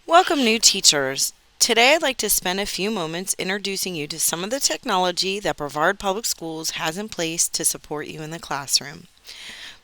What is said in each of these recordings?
Welcome, new teachers. Today, I'd like to spend a few moments introducing you to some of the technology that Brevard Public Schools has in place to support you in the classroom.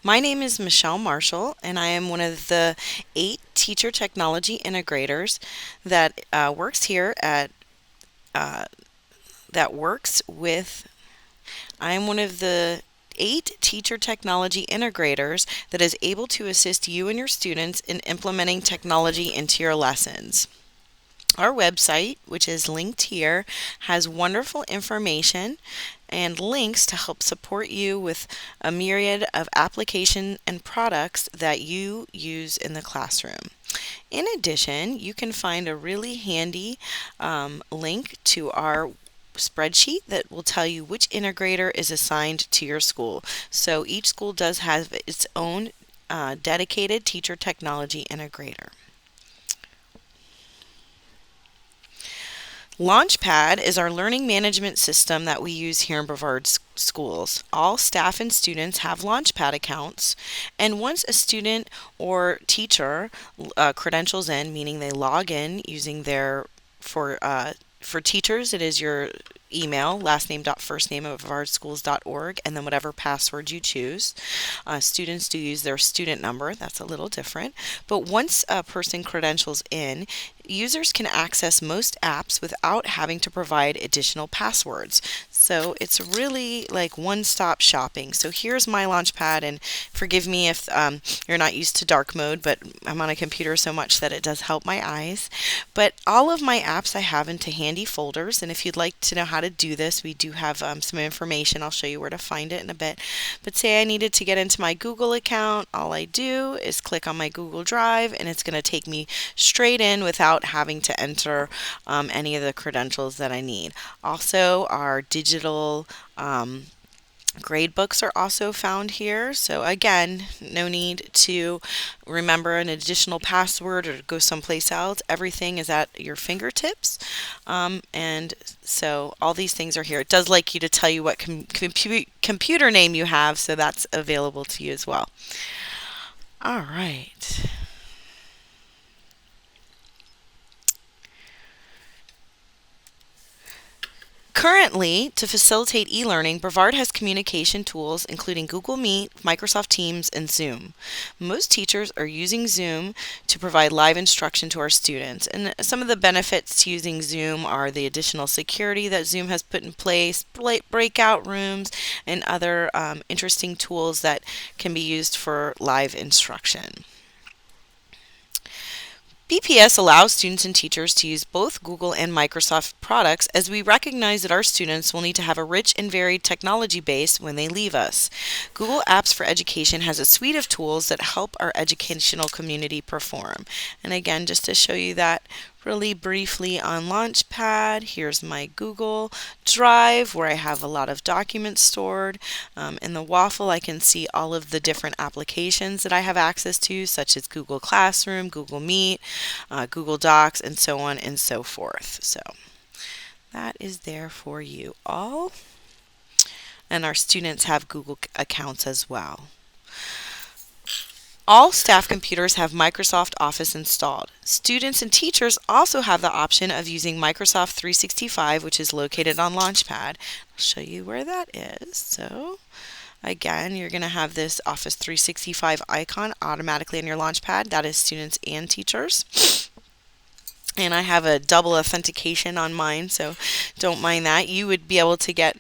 My name is Michelle Marshall, and I am one of the 8 teacher technology integrators that works here at that works with. I am one of the 8 teacher technology integrators that is able to assist you and your students in implementing technology into your lessons. Our website, which is linked here, has wonderful information and links to help support you with a myriad of application and products that you use in the classroom. In addition, you can find a really handy link to our spreadsheet that will tell you which integrator is assigned to your school. So each school does have its own dedicated teacher technology integrator. Launchpad is our learning management system that we use here in Brevard schools. All staff and students have Launchpad accounts, and once a student or teacher credentials in, meaning they log in using their for teachers, it is your email, last name dot first name at brevardschools.org, and then whatever password you choose. Students do use their student number. That's a little different. But once a person credentials in, users can access most apps without having to provide additional passwords. So it's really like one-stop shopping. So here's my Launchpad, and forgive me if you're not used to dark mode, but I'm on a computer so much that it does help my eyes. But all of my apps I have into handy folders, and if you'd like to know how to do this, we do have some information. I'll show you where to find it in a bit. But say I needed to get into my Google account, all I do is click on my Google Drive, and it's going to take me straight in without having to enter any of the credentials that I need. Also, our digital grade books are also found here. So again, no need to remember an additional password or go someplace else. Everything is at your fingertips. And so all these things are here. It does like you to tell you what computer name you have, so that's available to you as well. All right. Currently, to facilitate e-learning, Brevard has communication tools including Google Meet, Microsoft Teams, and Zoom. Most teachers are using Zoom to provide live instruction to our students. And some of the benefits to using Zoom are the additional security that Zoom has put in place, breakout rooms, and other interesting tools that can be used for live instruction. BPS allows students and teachers to use both Google and Microsoft products as we recognize that our students will need to have a rich and varied technology base when they leave us. Google Apps for Education has a suite of tools that help our educational community perform. And again, just to show you that really briefly on Launchpad, here's my Google Drive where I have a lot of documents stored. In the waffle, I can see all of the different applications that I have access to, such as Google Classroom, Google Meet, Google Docs, and so on and so forth. So that is there for you all. And our students have Google accounts as well. All staff computers have Microsoft Office installed. Students and teachers also have the option of using Microsoft 365, which is located on Launchpad. I'll show you where that is. So again, you're going to have this Office 365 icon automatically on your Launchpad. That is students and teachers. And I have a double authentication on mine, so don't mind that. You would be able to get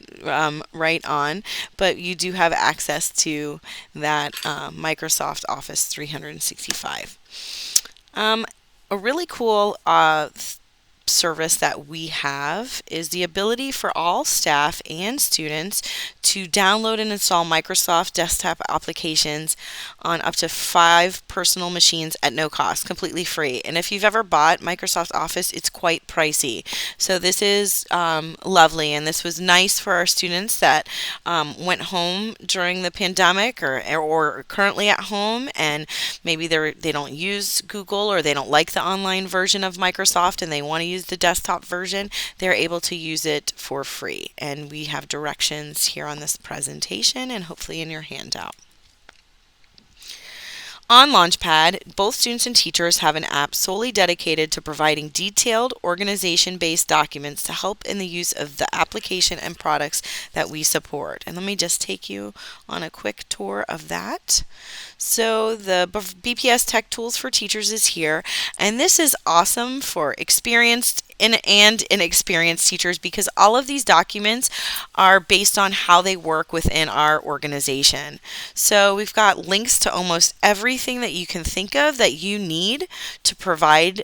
right on, but you do have access to that Microsoft Office 365. A really cool service that we have is the ability for all staff and students to download and install Microsoft desktop applications on up to 5 personal machines at no cost, completely free. And if you've ever bought Microsoft Office, it's quite pricey. So this is lovely, and this was nice for our students that went home during the pandemic or currently at home, and maybe they don't use Google or they don't like the online version of Microsoft and they want to use the desktop version. They're able to use it for free. And we have directions here on this presentation and hopefully in your handout. On Launchpad, both students and teachers have an app solely dedicated to providing detailed, organization-based documents to help in the use of the application and products that we support. And let me just take you on a quick tour of that. So the BPS Tech Tools for Teachers is here, and this is awesome for experienced and inexperienced teachers because all of these documents are based on how they work within our organization. So we've got links to almost everything that you can think of that you need to provide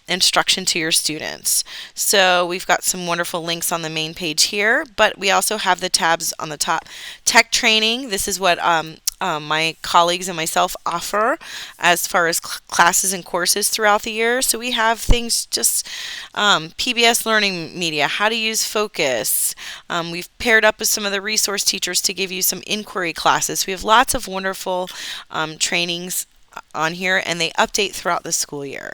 instruction to your students. So we've got some wonderful links on the main page here, but we also have the tabs on the top. Tech training, this is what my colleagues and myself offer as far as classes and courses throughout the year. So we have things just PBS learning media, how to use Focus. We've paired up with some of the resource teachers to give you some inquiry classes. We have lots of wonderful trainings on here, and they update throughout the school year.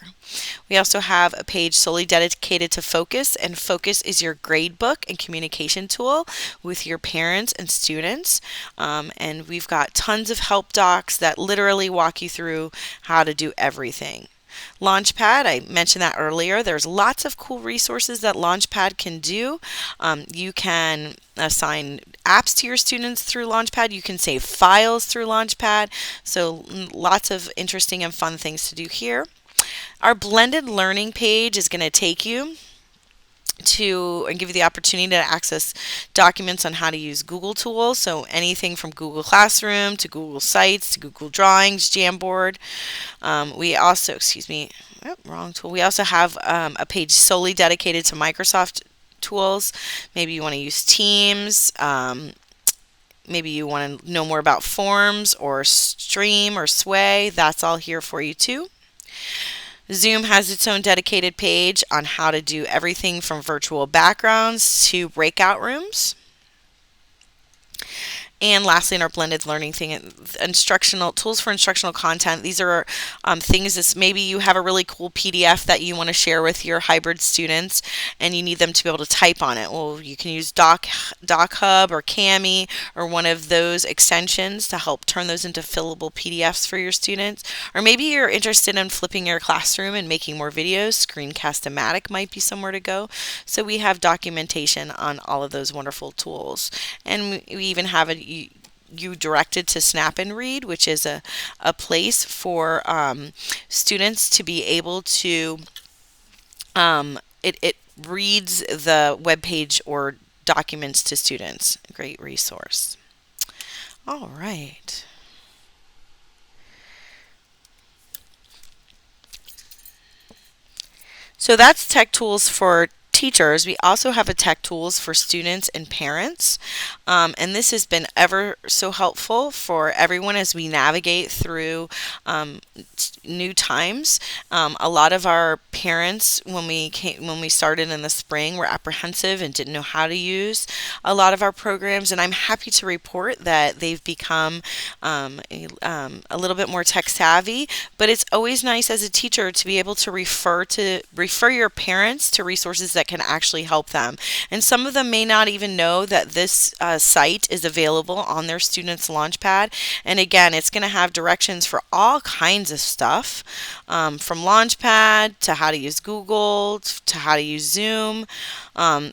We also have a page solely dedicated to Focus, and Focus is your grade book and communication tool with your parents and students. And we've got tons of help docs that literally walk you through how to do everything. Launchpad, I mentioned that earlier. There's lots of cool resources that Launchpad can do. You can assign apps to your students through Launchpad. You can save files through Launchpad. So lots of interesting and fun things to do here. Our blended learning page is going to take you to and give you the opportunity to access documents on how to use Google tools. So anything from Google Classroom to Google Sites to Google Drawings, Jamboard. We also, wrong tool. We also have a page solely dedicated to Microsoft tools. Maybe you want to use Teams. Maybe you want to know more about Forms or Stream or Sway. That's all here for you too. Zoom has its own dedicated page on how to do everything from virtual backgrounds to breakout rooms. And lastly, in our blended learning thing, instructional tools for instructional content. These are things that maybe you have a really cool PDF that you want to share with your hybrid students, and you need them to be able to type on it. Well, you can use DocHub or Kami or one of those extensions to help turn those into fillable PDFs for your students. Or maybe you're interested in flipping your classroom and making more videos. Screencast-O-Matic might be somewhere to go. So we have documentation on all of those wonderful tools, and we even have you directed to Snap and Read, which is a place for students to be able to, it reads the web page or documents to students. A great resource. All right. So that's tech tools for teachers. We also have a tech tools for students and parents, and this has been ever so helpful for everyone as we navigate through new times. A lot of our parents, when we started in the spring, were apprehensive and didn't know how to use a lot of our programs, and I'm happy to report that they've become a little bit more tech savvy. But it's always nice as a teacher to be able to refer your parents to resources that can actually help them. And some of them may not even know that this site is available on their students' Launchpad. And again, it's going to have directions for all kinds of stuff, from Launchpad to how to use Google to how to use Zoom.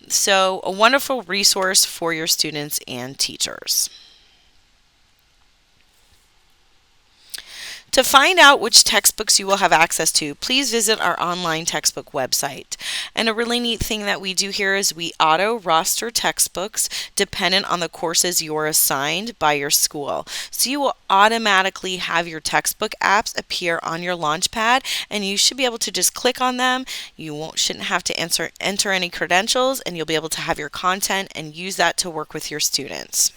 So a wonderful resource for your students and teachers. To find out which textbooks you will have access to, please visit our online textbook website. And a really neat thing that we do here is we auto-roster textbooks dependent on the courses you're assigned by your school. So you will automatically have your textbook apps appear on your Launchpad, and you should be able to just click on them. You shouldn't have to enter any credentials, and you'll be able to have your content and use that to work with your students.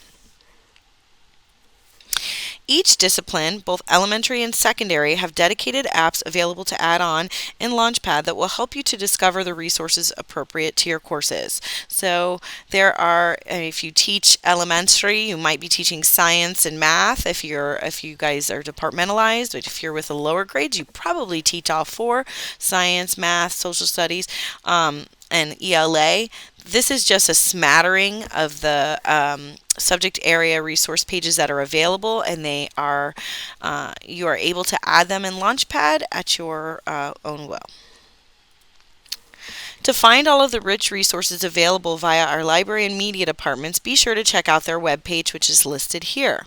Each discipline, both elementary and secondary, have dedicated apps available to add on in Launchpad that will help you to discover the resources appropriate to your courses. So there are, if you teach elementary, you might be teaching science and math if you guys are departmentalized. But if you're with the lower grades, you probably teach all four: science, math, social studies, and ELA. This is just a smattering of the subject area resource pages that are available, and they are you are able to add them in Launchpad at your own will. To find all of the rich resources available via our library and media departments, be sure to check out their webpage, which is listed here.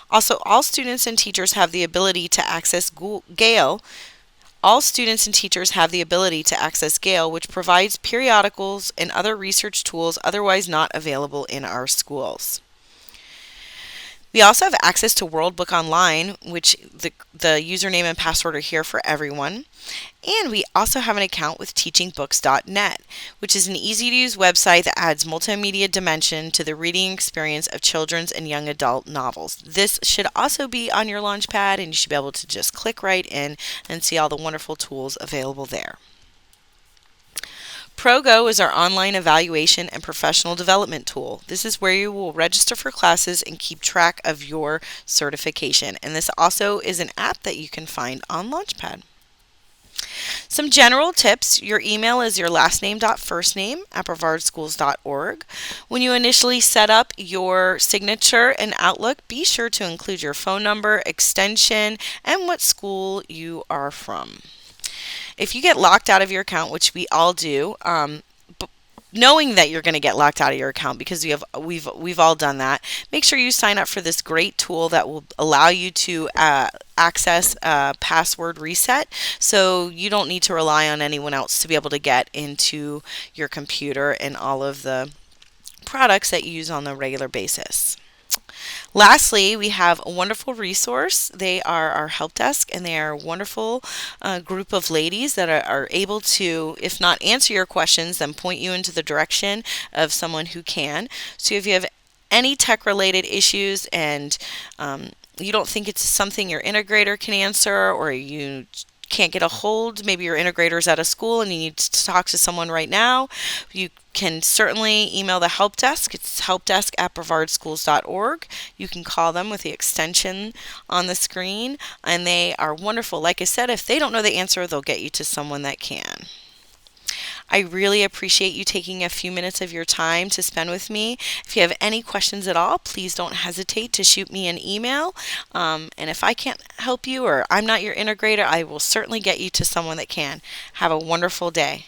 Also, all students and teachers have the ability to access Gale. All students and teachers have the ability to access Gale, which provides periodicals and other research tools otherwise not available in our schools. We also have access to World Book Online, which the username and password are here for everyone. And we also have an account with teachingbooks.net, which is an easy-to-use website that adds multimedia dimension to the reading experience of children's and young adult novels. This should also be on your Launchpad, and you should be able to just click right in and see all the wonderful tools available there. ProGo is our online evaluation and professional development tool. This is where you will register for classes and keep track of your certification. And this also is an app that you can find on Launchpad. Some general tips. Your email is your last name.firstname at brevardschools.org. When you initially set up your signature in Outlook, be sure to include your phone number, extension, and what school you are from. If you get locked out of your account, which we all do, knowing that you're going to get locked out of your account because we've all done that, make sure you sign up for this great tool that will allow you to access password reset, so you don't need to rely on anyone else to be able to get into your computer and all of the products that you use on a regular basis. Lastly, we have a wonderful resource. They are our help desk, and they are a wonderful group of ladies that are able to, if not answer your questions, then point you into the direction of someone who can. So if you have any tech-related issues and you don't think it's something your integrator can answer, or you can't get a hold, maybe your integrator is at a school and you need to talk to someone right now, you can certainly email the help desk. It's helpdesk@brevardschools.org. You can call them with the extension on the screen, and they are wonderful. Like I said, if they don't know the answer, they'll get you to someone that can. I really appreciate you taking a few minutes of your time to spend with me. If you have any questions at all, please don't hesitate to shoot me an email. And if I can't help you or I'm not your integrator, I will certainly get you to someone that can. Have a wonderful day.